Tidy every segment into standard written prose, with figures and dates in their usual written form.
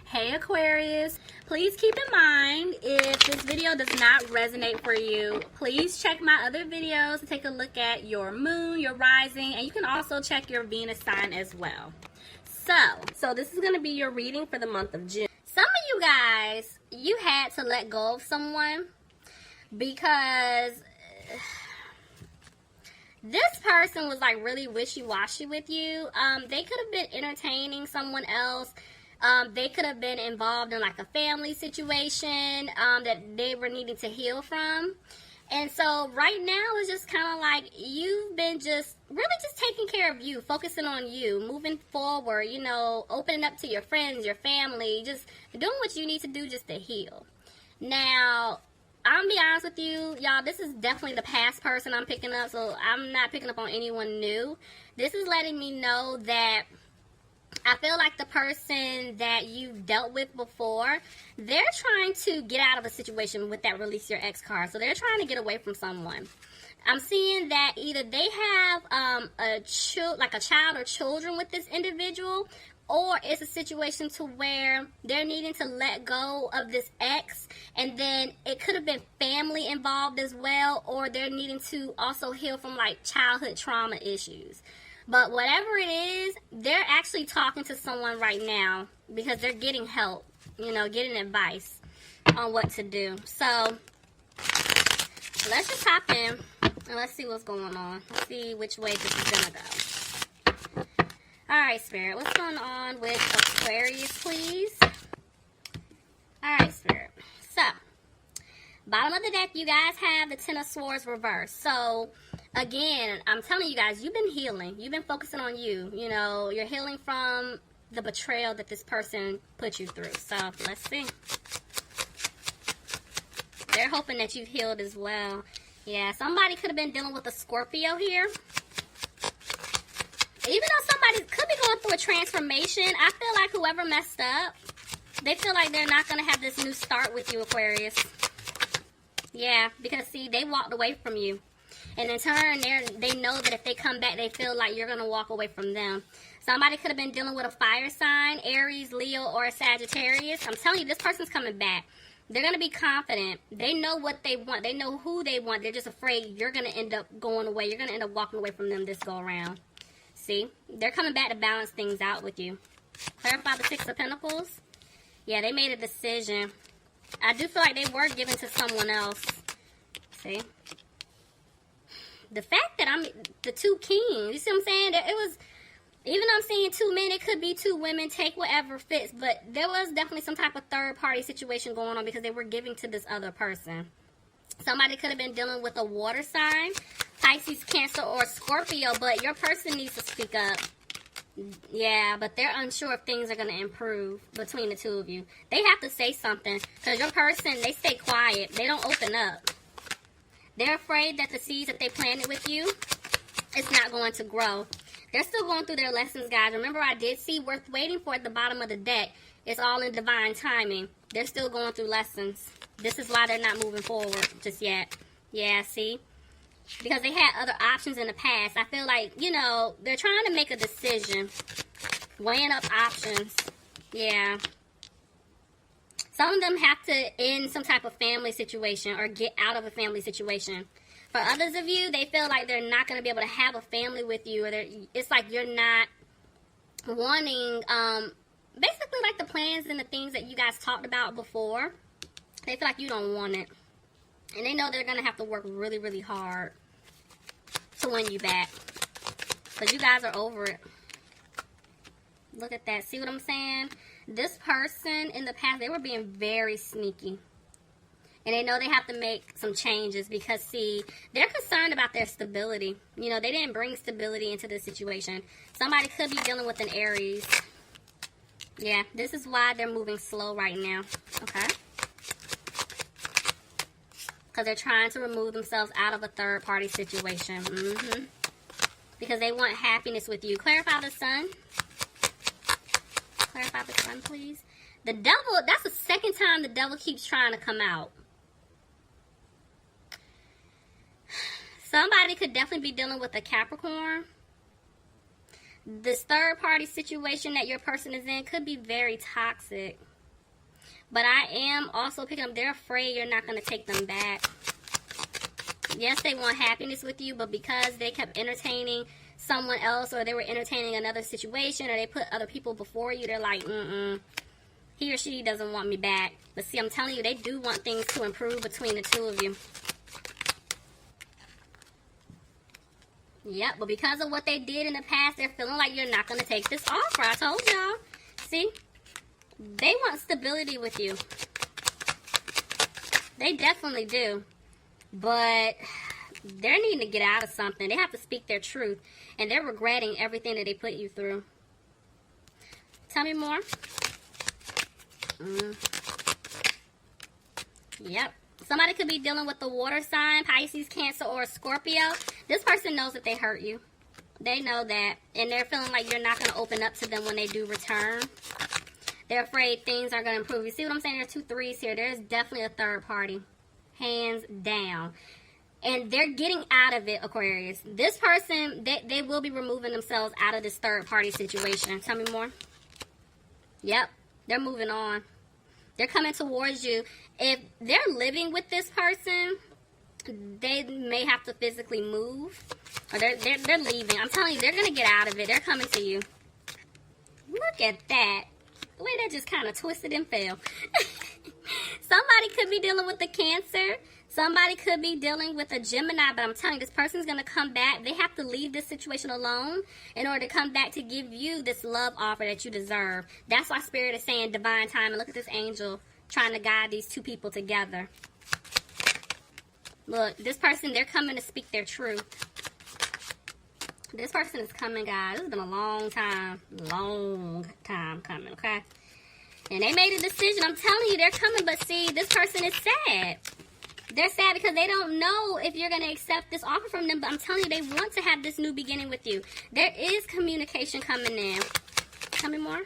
Hey Aquarius, please keep in mind if this video does not resonate for you, please check my other videos to take a look at your moon, your rising, and you can also check your Venus sign as well. So this is going to be your reading for the month of June. Some of you guys, you had to let go of someone because this person was like really wishy-washy with you. They could have been entertaining someone else. They could have been involved in like a family situation that they were needing to heal from. And so right now it's just kind of like you've been just taking care of you, focusing on you, moving forward, you know, opening up to your friends, your family, just doing what you need to do just to heal. Now, I'm gonna be honest with you, y'all, this is definitely the past person I'm picking up, so I'm not picking up on anyone new. This is letting me know that I feel like the person that you've dealt with before, they're trying to get out of a situation with that release your ex card. So they're trying to get away from someone. I'm seeing that either they have a child or children with this individual, or it's a situation to where they're needing to let go of this ex, and then it could have been family involved as well, or they're needing to also heal from like childhood trauma issues. But whatever it is, they're actually talking to someone right now because they're getting help, you know, getting advice on what to do. So let's just hop in and let's see what's going on. Let's see which way this is going to go. All right, Spirit, what's going on with Aquarius, please? All right, Spirit. So, bottom of the deck, you guys have the Ten of Swords reversed. So, again, I'm telling you guys, you've been healing. You've been focusing on you. You know, you're healing from the betrayal that this person put you through. So, let's see. They're hoping that you've healed as well. Yeah, somebody could have been dealing with a Scorpio here. Even though somebody could be going through a transformation, I feel like whoever messed up, they feel like they're not going to have this new start with you, Aquarius. Yeah, because, see, they walked away from you. And in turn, they know that if they come back, they feel like you're going to walk away from them. Somebody could have been dealing with a fire sign, Aries, Leo, or Sagittarius. I'm telling you, this person's coming back. They're going to be confident. They know what they want. They know who they want. They're just afraid you're going to end up going away. You're going to end up walking away from them this go around. See? They're coming back to balance things out with you. Clarify the Six of Pentacles. Yeah, they made a decision. I do feel like they were given to someone else. See? The fact that I'm the two kings, you see what I'm saying? It was, even though I'm seeing two men, it could be two women, take whatever fits. But there was definitely some type of third party situation going on because they were giving to this other person. Somebody could have been dealing with a water sign, Pisces, Cancer, or Scorpio, but your person needs to speak up. Yeah, but they're unsure if things are going to improve between the two of you. They have to say something because your person, they stay quiet. They don't open up. They're afraid that the seeds that they planted with you, it's not going to grow. They're still going through their lessons, guys. Remember, I did see worth waiting for at the bottom of the deck. It's all in divine timing. They're still going through lessons. This is why they're not moving forward just yet. Yeah, see? Because they had other options in the past. I feel like, you know, they're trying to make a decision. Weighing up options. Yeah. Some of them have to end some type of family situation or get out of a family situation. For others of you, they feel like they're not going to be able to have a family with you. Or it's like you're not wanting, basically like the plans and the things that you guys talked about before. They feel like you don't want it. And they know they're going to have to work really, really hard to win you back. Because you guys are over it. Look at that. See what I'm saying? This person in the past, they were being very sneaky. And they know they have to make some changes because, see, they're concerned about their stability. You know, they didn't bring stability into this situation. Somebody could be dealing with an Aries. Yeah, this is why they're moving slow right now. Okay? Because they're trying to remove themselves out of a third-party situation. Because they want happiness with you. Clarify the Sun. Clarify the Sun, please. The devil, that's the second time the devil keeps trying to come out. Somebody could definitely be dealing with a Capricorn. This third party situation that your person is in could be very toxic. But I am also picking up, they're afraid you're not going to take them back. Yes, they want happiness with you, but because they kept entertaining someone else, or they were entertaining another situation, or they put other people before you, they're like, he or she doesn't want me back. But see, I'm telling you, they do want things to improve between the two of you. Yep, but because of what they did in the past, they're feeling like you're not going to take this offer. I told y'all. See? They want stability with you. They definitely do. But they're needing to get out of something. They have to speak their truth. And they're regretting everything that they put you through. Tell me more. Yep. Somebody could be dealing with the water sign, Pisces, Cancer, or Scorpio. This person knows that they hurt you. They know that. And they're feeling like you're not going to open up to them when they do return. They're afraid things are going to improve. You see what I'm saying? There are 2 threes here. There's definitely a third party. Hands down. And they're getting out of it, Aquarius. This person, they will be removing themselves out of this third party situation. Tell me more. Yep. They're moving on. They're coming towards you. If they're living with this person, they may have to physically move. Or they're leaving. I'm telling you, they're going to get out of it. They're coming to you. Look at that. The way that just kind of twisted and fell. Somebody could be dealing with a Cancer. Somebody could be dealing with a Gemini. But I'm telling you, this person's going to come back. They have to leave this situation alone in order to come back to give you this love offer that you deserve. That's why Spirit is saying divine time. And look at this angel trying to guide these 2 people together. Look, this person, they're coming to speak their truth. This person is coming, guys. This has been a long time coming, okay? And they made a decision. I'm telling you, they're coming. But see, this person is sad. They're sad because they don't know if you're going to accept this offer from them. But I'm telling you, they want to have this new beginning with you. There is communication coming in. Tell me more.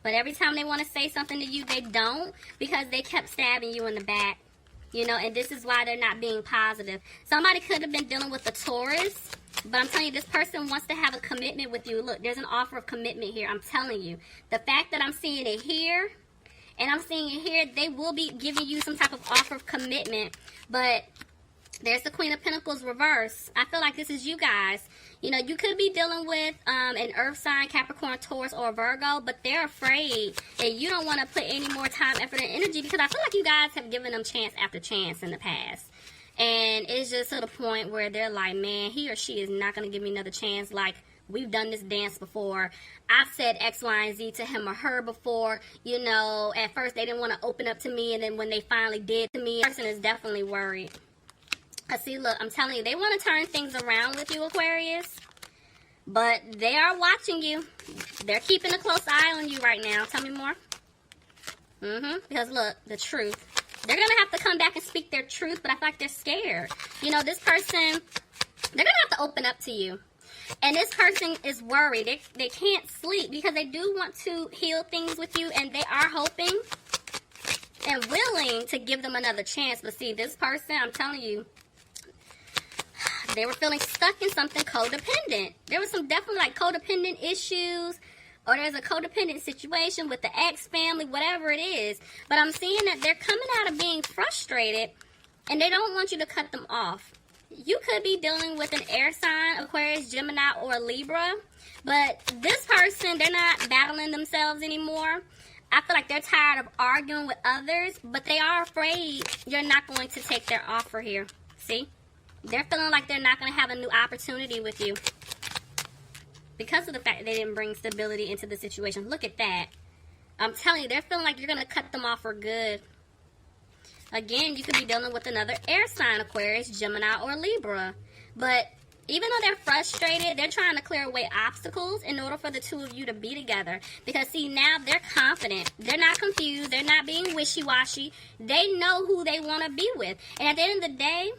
But every time they want to say something to you, they don't. Because they kept stabbing you in the back. You know, and this is why they're not being positive. Somebody could have been dealing with a Taurus. But I'm telling you, this person wants to have a commitment with you. Look, there's an offer of commitment here. I'm telling you. The fact that I'm seeing it here, and I'm seeing it here, they will be giving you some type of offer of commitment. But there's the Queen of Pentacles reverse. I feel like this is you guys. You know, you could be dealing with an earth sign, Capricorn, Taurus, or Virgo, but they're afraid and you don't want to put any more time, effort, and energy because I feel like you guys have given them chance after chance in the past. And it's just to the point where they're like, man, he or she is not going to give me another chance. Like, we've done this dance before. I've said X, Y, and Z to him or her before. You know, at first they didn't want to open up to me, and then when they finally did to me, the person is definitely worried. I see, look, I'm telling you, they want to turn things around with you, Aquarius. But they are watching you. They're keeping a close eye on you right now. Tell me more. Because look, the truth. They're going to have to come back and speak their truth, but I feel like they're scared. You know, this person, they're going to have to open up to you. And this person is worried. They can't sleep because they do want to heal things with you, and they are hoping and willing to give them another chance. But see, this person, I'm telling you, they were feeling stuck in something codependent. There was some definitely like codependent issues, or there's a codependent situation with the ex family, whatever it is. But I'm seeing that they're coming out of being frustrated, and they don't want you to cut them off. You could be dealing with an air sign, Aquarius, Gemini, or Libra. But this person, they're not battling themselves anymore. I feel like they're tired of arguing with others, but they are afraid you're not going to take their offer here. See? They're feeling like they're not going to have a new opportunity with you because of the fact that they didn't bring stability into the situation. Look at that. I'm telling you, they're feeling like you're going to cut them off for good. Again, you could be dealing with another air sign, Aquarius, Gemini, or Libra. But even though they're frustrated, they're trying to clear away obstacles in order for the two of you to be together. Because, see, now they're confident. They're not confused. They're not being wishy-washy. They know who they want to be with. And at the end of the day,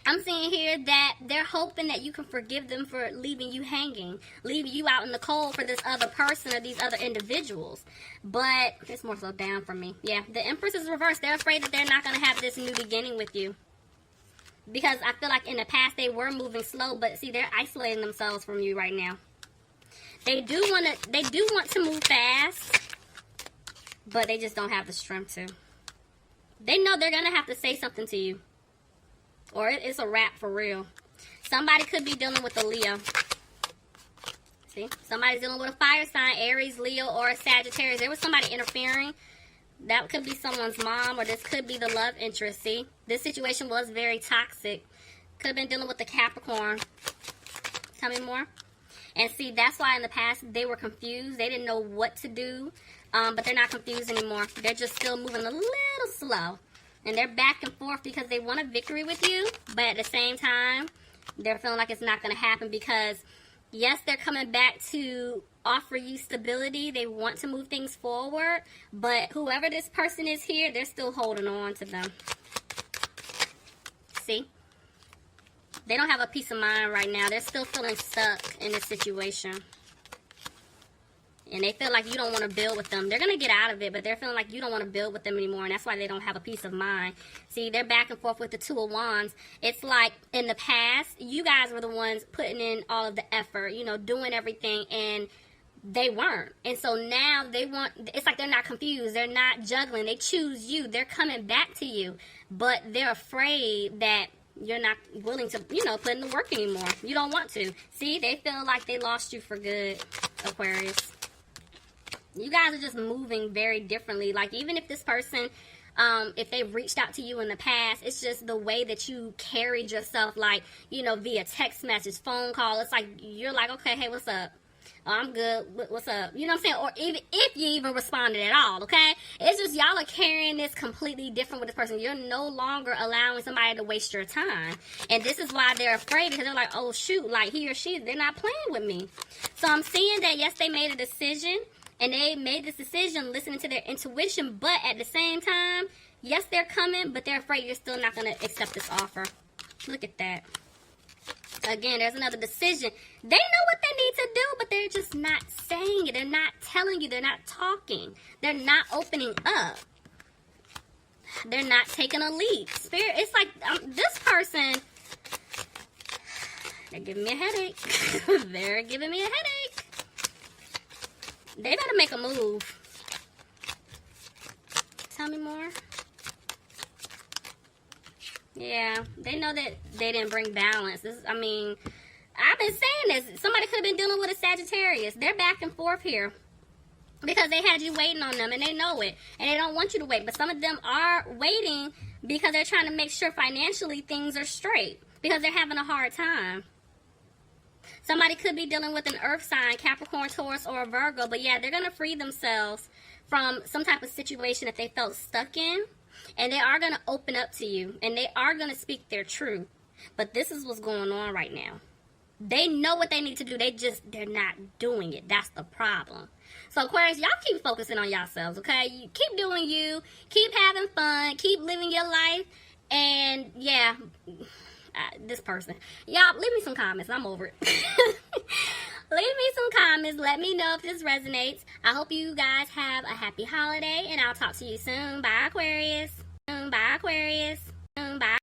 I'm seeing here that they're hoping that you can forgive them for leaving you hanging, leaving you out in the cold for this other person or these other individuals. But it's more so down for me. Yeah, the Empress is reversed. They're afraid that they're not going to have this new beginning with you. Because I feel like in the past they were moving slow, but see, they're isolating themselves from you right now. They do want to move fast, but they just don't have the strength to. They know they're going to have to say something to you, or it's a wrap for real. Somebody could be dealing with a Leo. See? Somebody's dealing with a fire sign, Aries, Leo, or a Sagittarius. There was somebody interfering. That could be someone's mom, or this could be the love interest. See? This situation was very toxic. Could have been dealing with the Capricorn. Tell me more. And see, that's why in the past they were confused. They didn't know what to do. But they're not confused anymore. They're just still moving a little slow. And they're back and forth because they want a victory with you. But at the same time, they're feeling like it's not going to happen because, yes, they're coming back to offer you stability. They want to move things forward. But whoever this person is here, they're still holding on to them. See? They don't have a peace of mind right now. They're still feeling stuck in this situation. And they feel like you don't want to build with them. They're going to get out of it, but they're feeling like you don't want to build with them anymore. And that's why they don't have a peace of mind. See, they're back and forth with the Two of Wands. It's like in the past, you guys were the ones putting in all of the effort, you know, doing everything. And they weren't. And so now they want, it's like they're not confused. They're not juggling. They choose you. They're coming back to you. But they're afraid that you're not willing to, you know, put in the work anymore. You don't want to. See, they feel like they lost you for good, Aquarius. You guys are just moving very differently. Like, even if this person, if they've reached out to you in the past, it's just the way that you carried yourself, like, you know, via text message, phone call. It's like, you're like, okay, hey, what's up? Oh, I'm good. What's up? You know what I'm saying? Or even if you even responded at all, okay? It's just y'all are carrying this completely different with this person. You're no longer allowing somebody to waste your time. And this is why they're afraid, because they're like, oh, shoot, like he or she, they're not playing with me. So I'm seeing that, yes, they made a decision. And they made this decision listening to their intuition. But at the same time, yes, they're coming, but they're afraid you're still not going to accept this offer. Look at that. Again, there's another decision. They know what they need to do, but they're just not saying it. They're not telling you. They're not talking. They're not opening up. They're not taking a leap. Spirit, it's like this person, they're giving me a headache. They're giving me a headache. They better make a move. Tell me more. Yeah, they know that they didn't bring balance. I mean, I've been saying this. Somebody could have been dealing with a Sagittarius. They're back and forth here because they had you waiting on them, and they know it, and they don't want you to wait. But some of them are waiting because they're trying to make sure financially things are straight because they're having a hard time. Somebody could be dealing with an earth sign, Capricorn, Taurus, or a Virgo. But yeah, they're going to free themselves from some type of situation that they felt stuck in. And they are going to open up to you. And they are going to speak their truth. But this is what's going on right now. They know what they need to do. They're not doing it. That's the problem. So Aquarius, y'all keep focusing on yourselves, okay? You keep doing you. Keep having fun. Keep living your life. And yeah... this person. Y'all, leave me some comments. I'm over it. Leave me some comments. Let me know if this resonates. I hope you guys have a happy holiday, and I'll talk to you soon. Bye, Aquarius. Bye, Aquarius. Bye.